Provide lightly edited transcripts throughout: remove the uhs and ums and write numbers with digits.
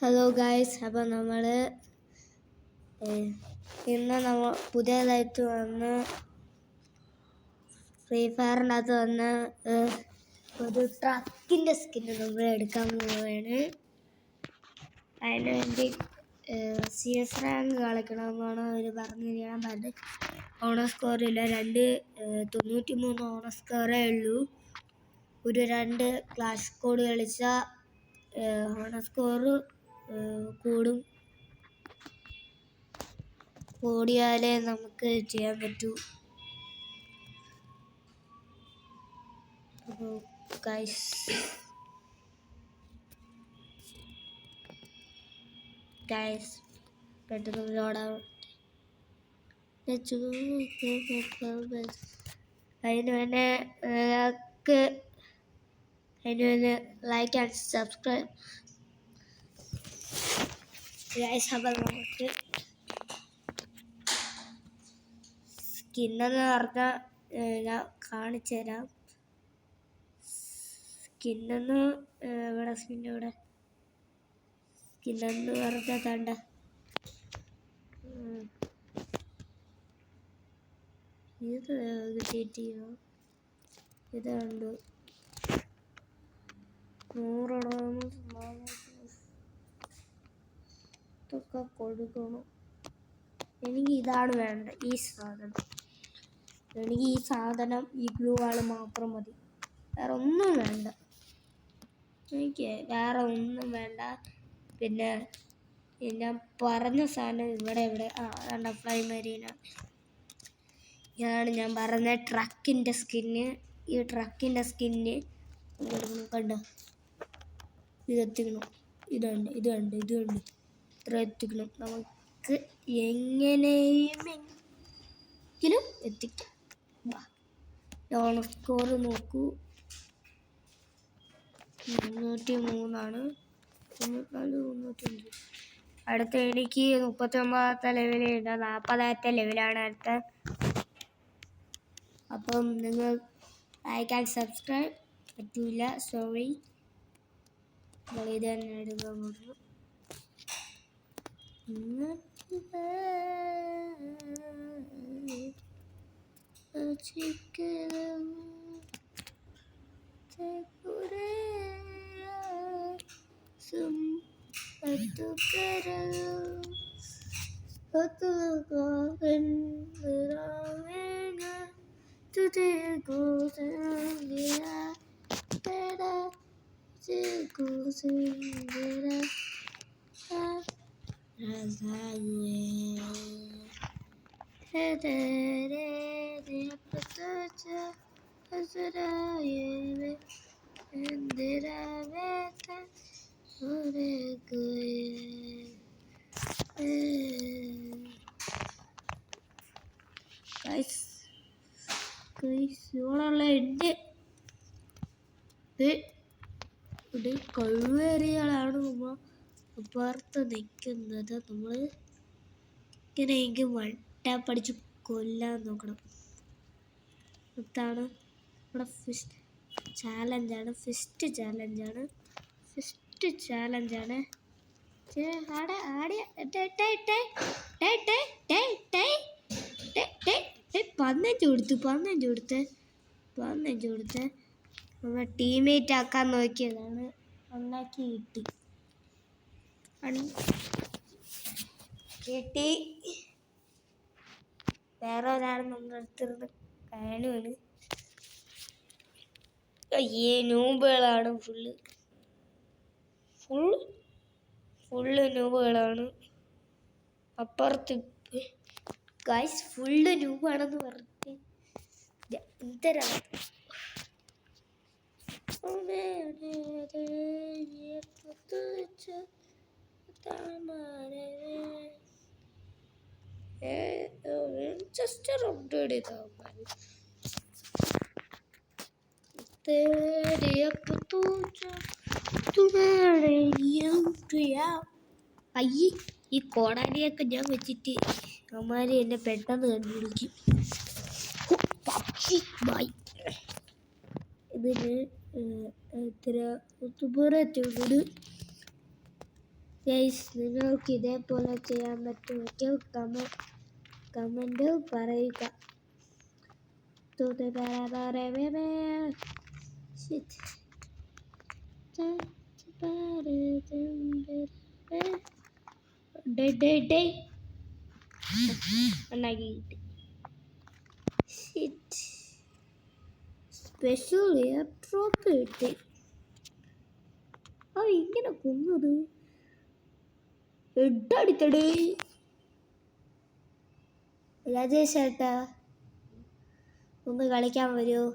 Hello guys, അപ്പോൾ നമ്മൾ ഇന്ന് പുതിയതായിട്ട് വന്ന് ഫ്രീ ഫയറിനകത്ത് വന്ന് ഒരു ട്രക്കിൻ്റെ സ്കിന്ന് നമ്മൾ എടുക്കാൻ പോവുകയാണ്. അതിന് വേണ്ടി CS റാങ്ക് കളിക്കണമെന്നാണ് അവർ ഞാൻ പറഞ്ഞത്. ഓണർ സ്കോറില്ല, 93 ഓണർ സ്കോറേ ഉള്ളൂ. ഒരു 2 ക്ലാഷ് കോഡ് കളിച്ചാൽ ഓണർ സ്കോർ കൂടും. ഓടിയാലേ നമുക്ക് ചെയ്യാൻ പറ്റൂ. അപ്പോൾ ഗൈസ് പെട്ടെന്ന് ലോഡാവും. അതിന് ലൈക്ക് ആൻഡ് സബ്സ്ക്രൈബ് ഗൈസ്. അപ്പോൾ നമുക്ക് സ്കിന്നെന്ന് പറഞ്ഞാൽ ഞാൻ കാണിച്ചു തരാം. സ്കിന്നെന്ന് ഇവിടെ സ്കിന്നെന്ന് പറഞ്ഞാൽ തണ്ട ഇത് കിട്ടിയിട്ടോ. ഇതുണ്ട് 100 ഇതൊക്കെ കൊടുക്കണം. എനിക്ക് ഇതാണ് വേണ്ടത്, ഈ സാധനം. എനിക്ക് ഈ സാധനം, ഈ ഗ്ലൂ വാള് മാത്രം മതി, വേറെ ഒന്നും വേണ്ട. എനിക്ക് വേറെ ഒന്നും വേണ്ട. പിന്നെ ഞാൻ പറഞ്ഞ സാധനം ഇവിടെ വേണ്ട, ഫ്ലൈ മരീന. ഇതാണ് ഞാൻ പറഞ്ഞ ട്രക്കിൻ്റെ സ്കിന്ന്. ഈ ട്രക്കിൻ്റെ സ്കിന്ന് കണ്ടോ, ഇത് എത്തിക്കണം. ഇതുണ്ട് ഇത്ര എത്തിക്കണം. നമുക്ക് എങ്ങനെയെങ്കിലും എത്തിക്കാം. ഓണർ സ്കോർ നോക്കൂ, 303 305. അടുത്ത എനിക്ക് 39ാമത്തെ ലെവലുണ്ട്, 40ാമത്തെ ലെവലാണ് അടുത്ത. അപ്പം നിങ്ങൾ ലൈക്ക് ആൻഡ് സബ്സ്ക്രൈബ് പറ്റൂല, സോറി. ഇത് തന്നെ എടുക്കാൻ പറഞ്ഞു. ഇവളുള്ള എൻ്റെ കഴിവേറികളാണ് നമ്മൾ അപ്പുറത്ത് നിൽക്കുന്നത്. നമ്മൾ ഇങ്ങനെയെങ്കിൽ വട്ടപ്പടിച്ച് കൊല്ലാൻ നോക്കണം. ഇതാണ് നമ്മുടെ ഫസ്റ്റ് ചാലഞ്ചാണ്. പതിനഞ്ച് കൊടുത്ത് നമ്മൾ ടീമേറ്റ് ആക്കാൻ നോക്കിയതാണ്. ഉണ്ടാക്കി കിട്ടി. വേറെ ഒരാൾ നമ്മുടെ അടുത്തിരുന്ന് കാണുവാണ്. നൂബുകളാണ്, ഫുള്ള് നൂബുകളാണ്. അപ്പുറത്ത് ഗൈസ് ഫുള്ള് നൂബാണെന്ന് പറഞ്ഞിട്ട് എന്തരാണ്. ജസ്റ്റ് അപ്ഡേറ്റ് ചെയ്താൽ മതി. ഈ കോടാലിയൊക്കെ ഞാൻ വെച്ചിട്ട് അമ്മാര് എന്നെ പെട്ടെന്ന് കണ്ടുപിടിക്കും. ഇതിന് എത്ര 100 എത്തിയുള്ളൂ. ഗൈസ് നിങ്ങൾക്ക് ഇതേപോലെ ചെയ്യാൻ പറ്റുമെങ്കിൽ കമന്റ് പറയുക. സ്പെഷ്യൽ എയർ ഡ്രോപ്പ് കിട്ടി. ഇങ്ങനെ കൊന്നത് എട്ടടിക്കടേ. രാജേഷ് ചേട്ടാ ഒന്ന് കളിക്കാൻ വരുമോ?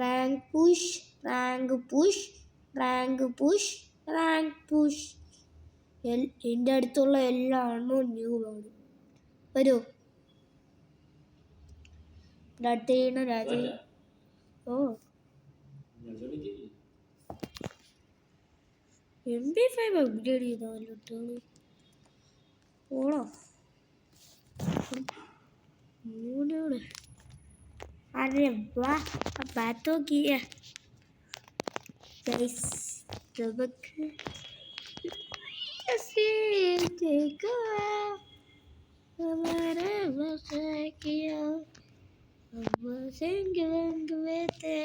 Rank push rank push rank push rank push. എൻ്റെ അടുത്തുള്ള എല്ലാ എണ്ണവും ന്യൂവാണ്. വരൂ. അടുത്ത രാജ. ഓ MP5 അപ്ഗ്രേഡ് ചെയ്തോ? ഓളോ മൂന്നോട്. अरे वाह, अब बातों की है गाइस। तबक कैसे देखो हमारा वफा किया अब सिंग वंग वेते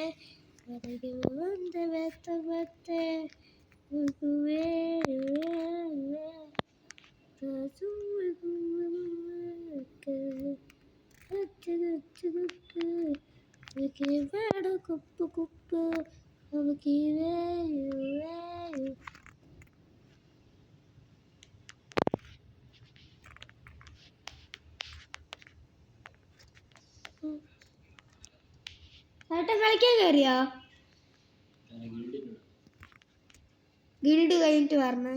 करके वंद वेत वेते वे കുപ്പ് കുപ്പ് അവക്ക് ചേട്ടൻ കളിക്കാൻ കയറിയോ? ഗിൽഡ് കഴിഞ്ഞിട്ട് പറഞ്ഞ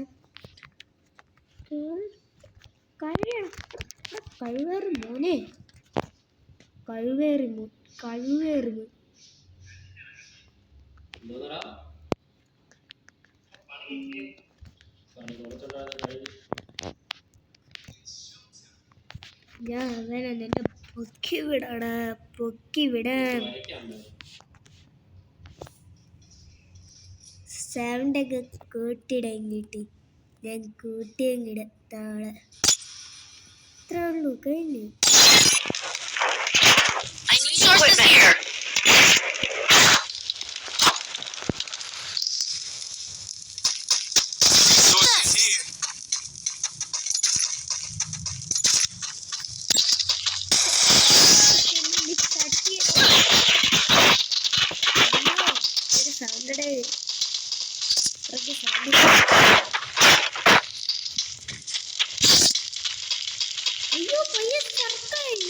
കഴിവേറി മോനെ, കഴിവേറി കഴിവേറി ഞാൻ അവനെ നിന്നെ പൊക്കി വിടണ പൊക്കി വിടാൻ. സൗണ്ടൊക്കെ കൂട്ടിടങ്ങിട്ട് ഞാൻ കൂട്ടിയങ്ങിടത്താളെ. ഇത്ര ഉള്ളൂ, കഴിഞ്ഞു. അയ്യോ പയ്യ ചർക്കായി.